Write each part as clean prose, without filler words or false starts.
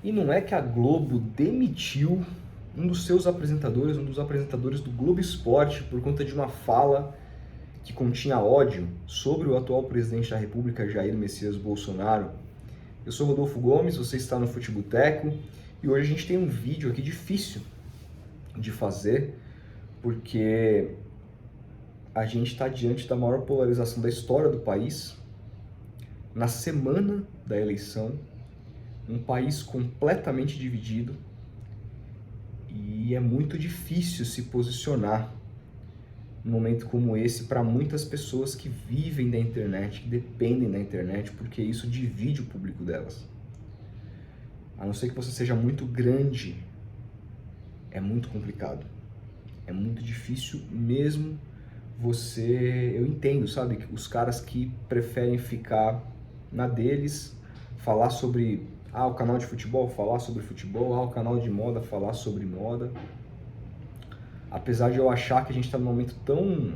E não é que a Globo demitiu um dos seus apresentadores, um dos apresentadores do Globo Esporte, por conta de uma fala que continha ódio sobre o atual presidente da República, Jair Messias Bolsonaro. Eu sou Rodolfo Gomes, você está no Futeboteco e hoje a gente tem um vídeo aqui difícil de fazer, porque a gente está diante da maior polarização da história do país, na semana da eleição, um país completamente dividido, e é muito difícil se posicionar num momento como esse para muitas pessoas que vivem da internet, que dependem da internet, porque isso divide o público delas. A não ser que você seja muito grande, é muito complicado. É muito difícil mesmo você... Eu entendo, sabe? Os caras que preferem ficar na deles, falar sobre... o canal de futebol, falar sobre futebol. O canal de moda, falar sobre moda. Apesar de eu achar que a gente está num momento tão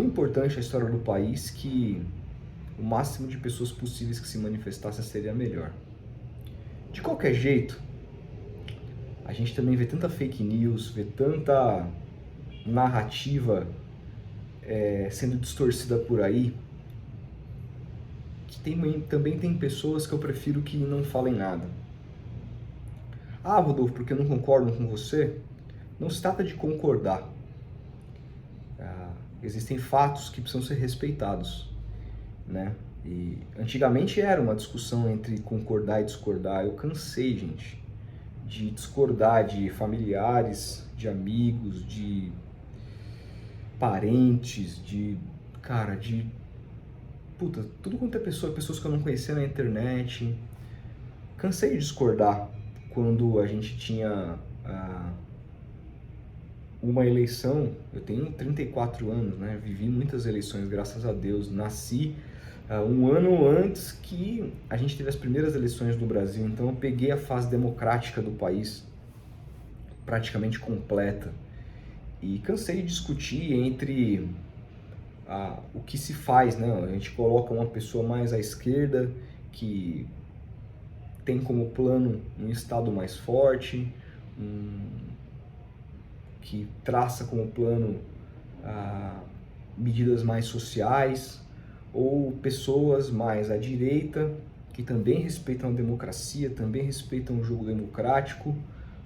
importante na história do país que o máximo de pessoas possíveis que se manifestassem seria melhor. De qualquer jeito, a gente também vê tanta fake news, vê tanta narrativa sendo distorcida por aí, que também tem pessoas que eu prefiro que não falem nada. Rodolfo, porque eu não concordo com você? Não se trata de concordar. Existem fatos que precisam ser respeitados, né? E antigamente era uma discussão entre concordar e discordar. Eu cansei, gente, de discordar de familiares, de amigos, de parentes, tudo quanto é pessoas que eu não conhecia na internet. Cansei de discordar quando a gente tinha uma eleição. Eu tenho 34 anos, né? Vivi muitas eleições, graças a Deus. Nasci um ano antes que a gente teve as primeiras eleições no Brasil, então eu peguei a fase democrática do país praticamente completa. E cansei de discutir entre o que se faz, né? A gente coloca uma pessoa mais à esquerda, que tem como plano um Estado mais forte, que traça como plano medidas mais sociais, ou pessoas mais à direita, que também respeitam a democracia, também respeitam o jogo democrático,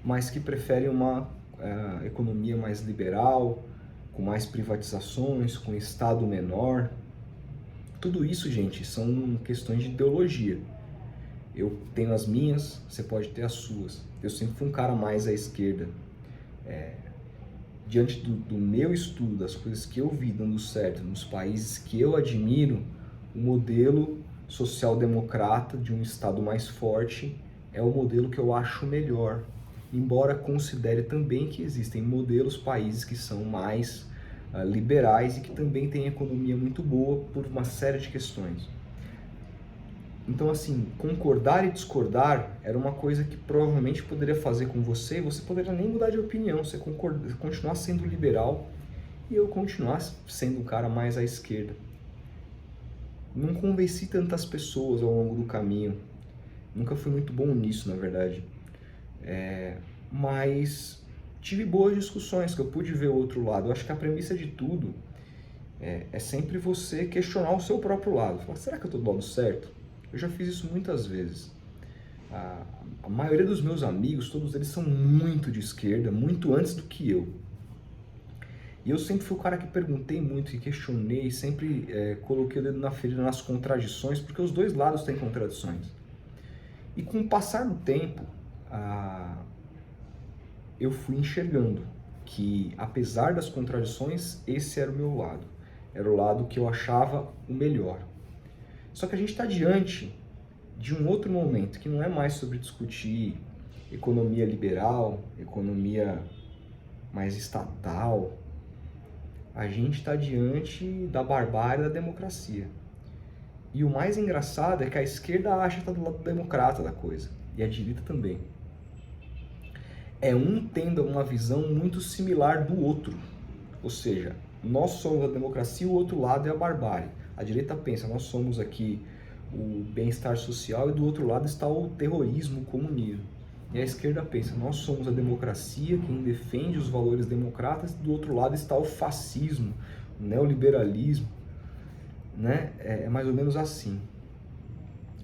mas que preferem uma economia mais liberal, com mais privatizações, com Estado menor. Tudo isso, gente, são questões de ideologia. Eu tenho as minhas, você pode ter as suas. Eu sempre fui um cara mais à esquerda. Diante do meu estudo, das coisas que eu vi dando certo nos países que eu admiro, o modelo social-democrata de um Estado mais forte é o modelo que eu acho melhor. Embora considere também que existem países que são mais liberais e que também têm economia muito boa por uma série de questões. Então, assim, concordar e discordar era uma coisa que provavelmente poderia fazer com você, e você poderia nem mudar de opinião, você continuar sendo liberal e eu continuar sendo um cara mais à esquerda. Não convenci tantas pessoas ao longo do caminho, nunca fui muito bom nisso, na verdade. Mas tive boas discussões, que eu pude ver o outro lado. Eu acho que a premissa de tudo é sempre você questionar o seu próprio lado. Falar, será que eu estou do lado certo? Eu já fiz isso muitas vezes. A maioria dos meus amigos, todos eles são muito de esquerda, muito antes do que eu. E eu sempre fui o cara que perguntei muito e questionei, sempre coloquei o dedo na ferida nas contradições, porque os dois lados têm contradições. E com o passar do tempo, eu fui enxergando que, apesar das contradições, esse era o meu lado. Era o lado que eu achava o melhor. Só que a gente está diante de um outro momento, que não é mais sobre discutir economia liberal, economia mais estatal. A gente está diante da barbárie da democracia. E o mais engraçado é que a esquerda acha que está do lado democrata da coisa, e a direita também. Um tendo uma visão muito similar do outro. Ou seja, nós somos a democracia e o outro lado é a barbárie. A direita pensa, nós somos aqui o bem-estar social, e do outro lado está o terrorismo, o comunismo. E a esquerda pensa, nós somos a democracia, quem defende os valores democratas, e do outro lado está o fascismo, o neoliberalismo, né? É mais ou menos assim.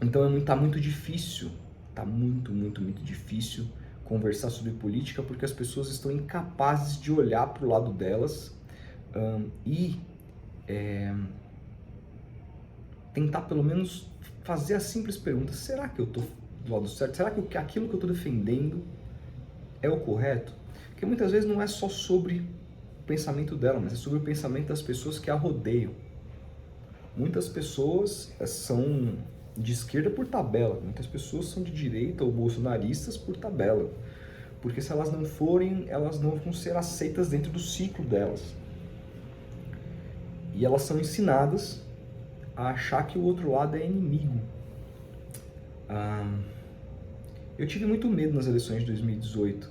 Então está muito difícil, está muito difícil conversar sobre política, porque as pessoas estão incapazes de olhar para o lado delas e tentar pelo menos fazer a simples pergunta: será que eu estou do lado certo? Será que aquilo que eu estou defendendo é o correto? Porque muitas vezes não é só sobre o pensamento dela, mas é sobre o pensamento das pessoas que a rodeiam. Muitas pessoas são de esquerda por tabela, muitas pessoas são de direita ou bolsonaristas por tabela, porque se elas não forem, elas não vão ser aceitas dentro do ciclo delas. E elas são ensinadas a achar que o outro lado é inimigo. Eu tive muito medo nas eleições de 2018,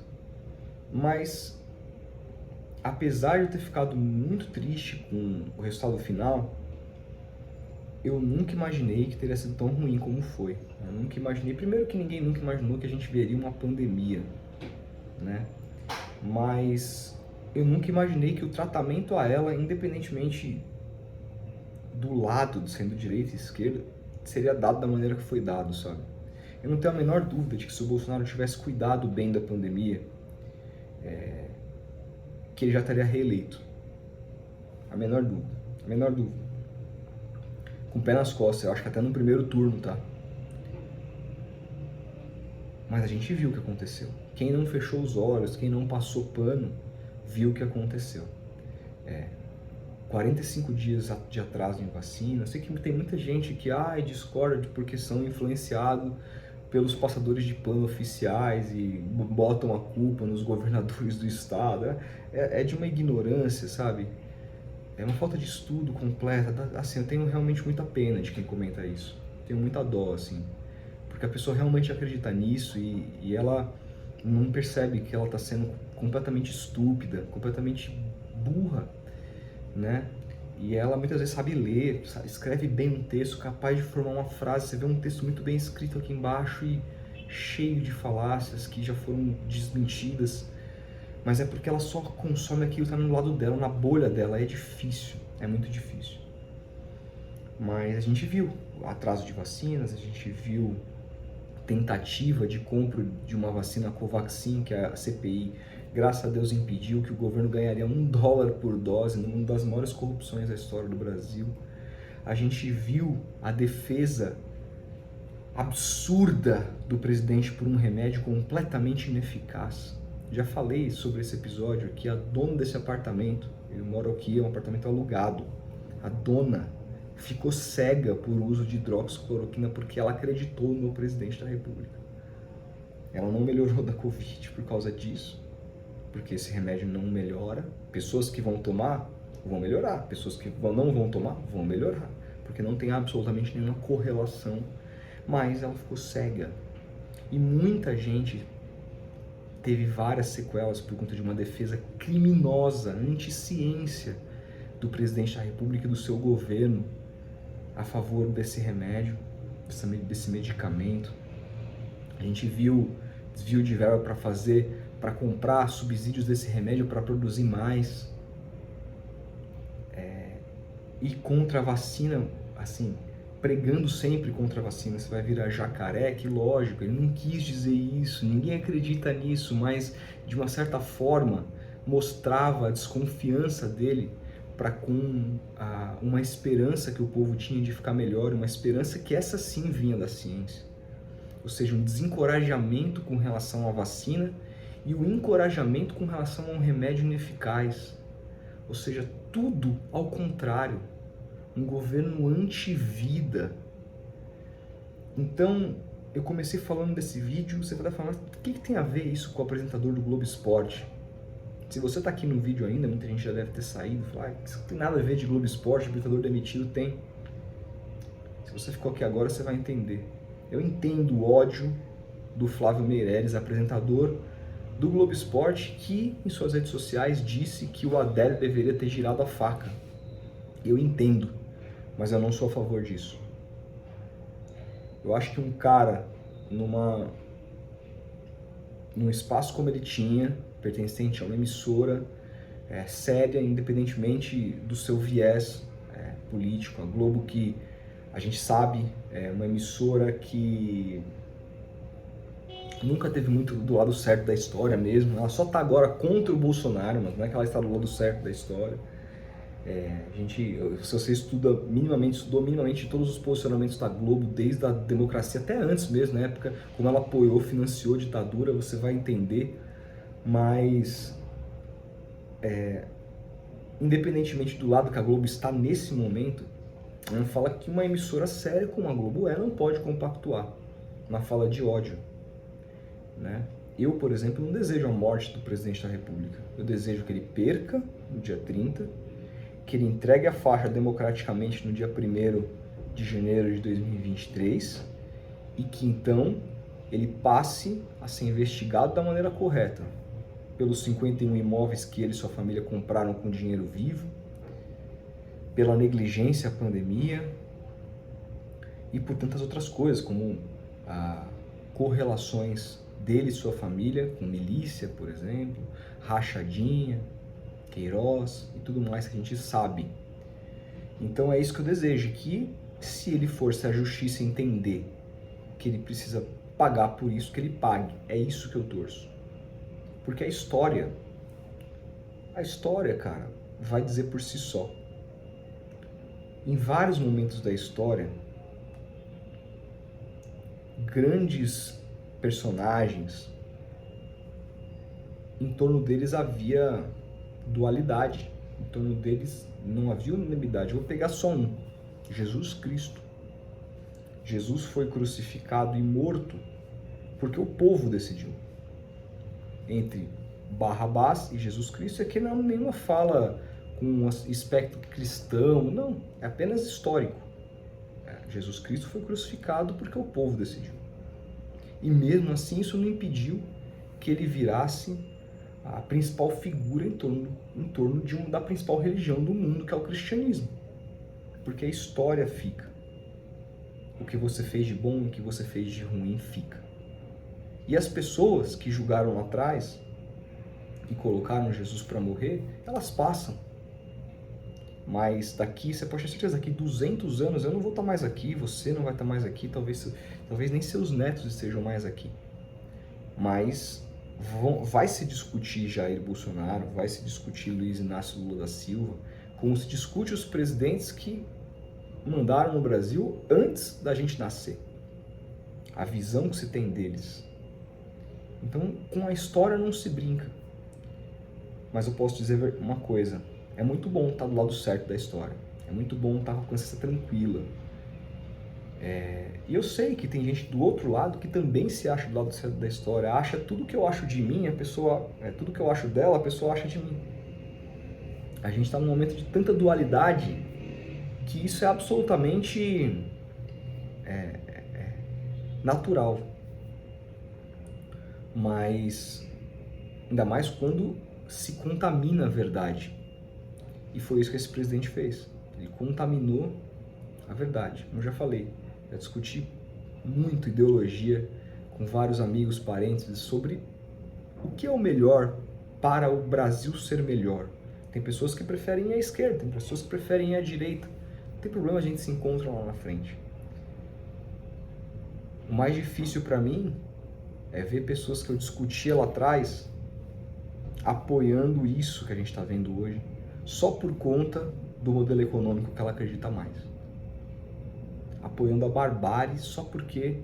mas apesar de eu ter ficado muito triste com o resultado final, eu nunca imaginei que teria sido tão ruim como foi. Eu nunca imaginei, primeiro que ninguém nunca imaginou que a gente veria uma pandemia, né? Mas eu nunca imaginei que o tratamento a ela, independentemente do lado, sendo direita e esquerda, seria dado da maneira que foi dado, sabe? Eu não tenho a menor dúvida de que se o Bolsonaro tivesse cuidado bem da pandemia, que ele já estaria reeleito. A menor dúvida. Com o pé nas costas, eu acho que até no primeiro turno, tá? Mas a gente viu o que aconteceu. Quem não fechou os olhos, quem não passou pano, viu o que aconteceu. 45 dias de atraso em vacina. Eu sei que tem muita gente que discorda porque são influenciados pelos passadores de pano oficiais e botam a culpa nos governadores do estado. É de uma ignorância, sabe? É uma falta de estudo completa. Assim, eu tenho realmente muita pena de quem comenta isso. Tenho muita dó, assim. Porque a pessoa realmente acredita nisso e ela não percebe que ela está sendo completamente estúpida, completamente burra, né? E ela muitas vezes sabe ler, escreve bem um texto, capaz de formar uma frase. Você vê um texto muito bem escrito aqui embaixo e cheio de falácias que já foram desmentidas. Mas é porque ela só consome aquilo que está no lado dela, na bolha dela. É difícil, é muito difícil. Mas a gente viu o atraso de vacinas, a gente viu tentativa de compra de uma vacina Covaxin, que a CPI, graças a Deus, impediu, que o governo ganharia $1 por dose, numa das maiores corrupções da história do Brasil. A gente viu a defesa absurda do presidente por um remédio completamente ineficaz. Já falei sobre esse episódio aqui. A dona desse apartamento, eu moro aqui, é um apartamento alugado, a dona ficou cega por uso de hidroxicloroquina porque ela acreditou no presidente da República. Ela não melhorou da Covid por causa disso, porque esse remédio não melhora. Pessoas que vão tomar vão melhorar, pessoas que não vão tomar vão melhorar, porque não tem absolutamente nenhuma correlação. Mas ela ficou cega. E muita gente teve várias sequelas por conta de uma defesa criminosa, anti-ciência do presidente da República e do seu governo a favor desse remédio, desse medicamento. A gente viu desvio de verba para comprar subsídios desse remédio para produzir mais. E contra a vacina, assim, pregando sempre contra a vacina, você vai virar jacaré, que lógico, ele não quis dizer isso, ninguém acredita nisso, mas de uma certa forma mostrava a desconfiança dele para com uma esperança que o povo tinha de ficar melhor, uma esperança que essa sim vinha da ciência. Ou seja, um desencorajamento com relação à vacina e o encorajamento com relação a um remédio ineficaz. Ou seja, tudo ao contrário. Um governo anti-vida. Então, eu comecei falando desse vídeo, você vai estar falando, o que tem a ver isso com o apresentador do Globo Esporte? Se você está aqui no vídeo ainda, muita gente já deve ter saído, falar, isso não tem nada a ver de Globo Esporte, apresentador demitido. Tem. Se você ficou aqui agora, você vai entender. Eu entendo o ódio do Flávio Meirelles, apresentador do Globo Esporte, que em suas redes sociais disse que o Adélio deveria ter girado a faca. Eu entendo, mas eu não sou a favor disso. Eu acho que um cara num espaço como ele tinha, pertencente a uma emissora séria, independentemente do seu viés político, a Globo, que a gente sabe é uma emissora que nunca teve muito do lado certo da história mesmo, ela só está agora contra o Bolsonaro, mas não é que ela está do lado certo da história. Se você estudou minimamente todos os posicionamentos da Globo, desde a democracia até antes mesmo, na época, como ela apoiou, financiou a ditadura, você vai entender. Mas, independentemente do lado que a Globo está nesse momento, ela fala que uma emissora séria como a Globo não pode compactuar na fala de ódio, né? Eu, por exemplo, não desejo a morte do presidente da República. Eu desejo que ele perca no dia 30, que ele entregue a faixa democraticamente no dia 1º de janeiro de 2023 e que então ele passe a ser investigado da maneira correta pelos 51 imóveis que ele e sua família compraram com dinheiro vivo, pela negligência à pandemia e por tantas outras coisas, como correlações dele e sua família com milícia, por exemplo, rachadinha, Queiroz e tudo mais que a gente sabe. Então é isso que eu desejo, que se ele for, se a justiça entender que ele precisa pagar por isso, que ele pague. É isso que eu torço. Porque a história, cara, vai dizer por si só. Em vários momentos da história, grandes personagens, em torno deles havia dualidade, em torno deles não havia unanimidade. Eu vou pegar só um: Jesus Cristo. Jesus foi crucificado e morto porque o povo decidiu entre Barrabás e Jesus Cristo. Aqui não é nenhuma fala com um aspecto cristão, não, é apenas histórico. Jesus Cristo foi crucificado porque o povo decidiu. E mesmo assim isso não impediu que ele virasse a principal figura em torno da principal religião do mundo, que é o cristianismo. Porque a história fica. O que você fez de bom e o que você fez de ruim fica. E as pessoas que julgaram lá atrás e colocaram Jesus para morrer, elas passam. Mas daqui, você pode ter certeza, daqui 200 anos eu não vou estar mais aqui, você não vai estar mais aqui, talvez nem seus netos estejam mais aqui. Mas vai se discutir Jair Bolsonaro, vai se discutir Luiz Inácio Lula da Silva, como se discute os presidentes que mandaram no Brasil antes da gente nascer. A visão que se tem deles. Então, com a história não se brinca. Mas eu posso dizer uma coisa: é muito bom estar do lado certo da história. É muito bom estar com a consciência tranquila. E eu sei que tem gente do outro lado que também se acha do lado certo da história. Acha tudo que eu acho de mim, tudo que eu acho dela, a pessoa acha de mim. A gente está num momento de tanta dualidade que isso é absolutamente natural. Mas ainda mais quando se contamina a verdade. E foi isso que esse presidente fez. Ele contaminou a verdade. Como eu já falei, já discuti muito ideologia com vários amigos, parentes, sobre o que é o melhor para o Brasil ser melhor. Tem pessoas que preferem ir à esquerda, tem pessoas que preferem ir à direita. Não tem problema, a gente se encontra lá na frente. O mais difícil para mim é ver pessoas que eu discutia lá atrás apoiando isso que a gente está vendo hoje, só por conta do modelo econômico que ela acredita mais. Apoiando a barbárie só porque,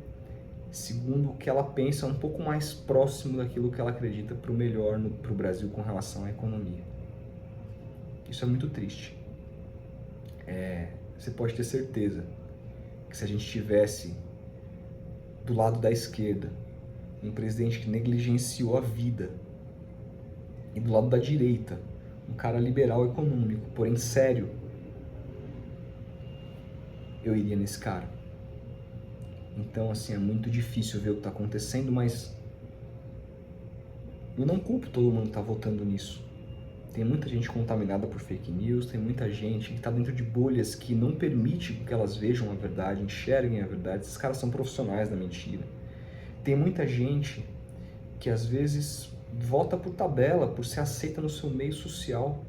segundo o que ela pensa, é um pouco mais próximo daquilo que ela acredita para o melhor para o Brasil com relação à economia. Isso é muito triste. Você pode ter certeza que se a gente tivesse do lado da esquerda um presidente que negligenciou a vida, e do lado da direita um cara liberal econômico, porém sério, eu iria nesse cara. Então, assim, é muito difícil ver o que está acontecendo, mas eu não culpo todo mundo que está votando nisso. Tem muita gente contaminada por fake news, tem muita gente que está dentro de bolhas que não permite que elas vejam a verdade, enxerguem a verdade. Esses caras são profissionais da mentira. Tem muita gente que às vezes vota por tabela, por ser aceita no seu meio social,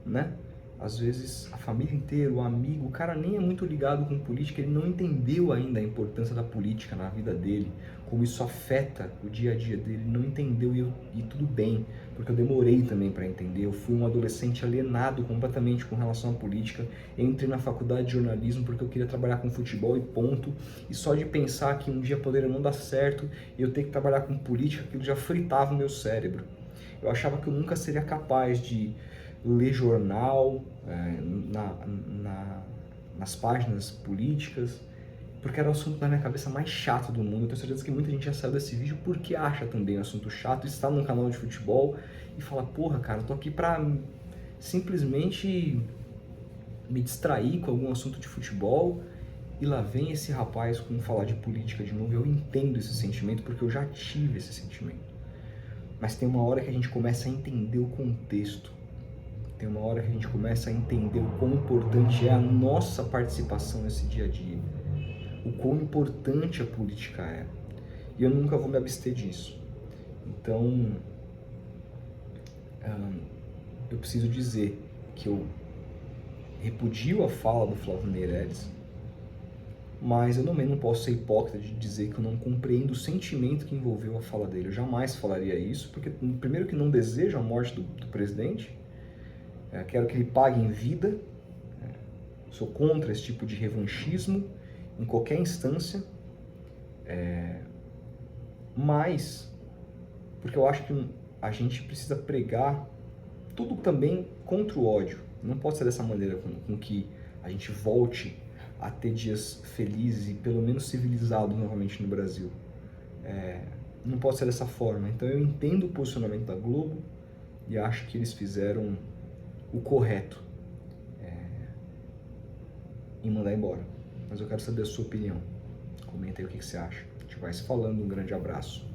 né? Às vezes a família inteira, o amigo, o cara nem é muito ligado com política, ele não entendeu ainda a importância da política na vida dele, como isso afeta o dia a dia dele, não entendeu e tudo bem, porque eu demorei também para entender, eu fui um adolescente alienado completamente com relação à política, eu entrei na faculdade de jornalismo porque eu queria trabalhar com futebol e ponto, e só de pensar que um dia poderia não dar certo e eu ter que trabalhar com política, aquilo já fritava o meu cérebro. Eu achava que eu nunca seria capaz de ler jornal, nas páginas políticas, porque era o assunto na minha cabeça mais chato do mundo. Eu tenho certeza que muita gente já saiu desse vídeo porque acha também um assunto chato, está num canal de futebol e fala, porra, cara, eu tô aqui pra simplesmente me distrair com algum assunto de futebol e lá vem esse rapaz com falar de política de novo. Eu entendo esse sentimento porque eu já tive esse sentimento. Mas tem uma hora que a gente começa a entender o contexto. Tem uma hora que a gente começa a entender o quão importante é a nossa participação nesse dia a dia. O quão importante a política é. E eu nunca vou me abster disso. Então, eu preciso dizer que eu repudio a fala do Flávio Meirelles, mas eu também não posso ser hipócrita de dizer que eu não compreendo o sentimento que envolveu a fala dele. Eu jamais falaria isso, porque primeiro que não desejo a morte do presidente, quero que ele pague em vida, sou contra esse tipo de revanchismo em qualquer instância, mas porque eu acho que a gente precisa pregar tudo também contra o ódio. Não pode ser dessa maneira com que a gente volte a ter dias felizes e pelo menos civilizados novamente no Brasil. Não pode ser dessa forma. Então eu entendo o posicionamento da Globo e acho que eles fizeram o correto em mandar embora. Mas eu quero saber a sua opinião. Comenta aí o que você acha. A gente vai se falando. Um grande abraço.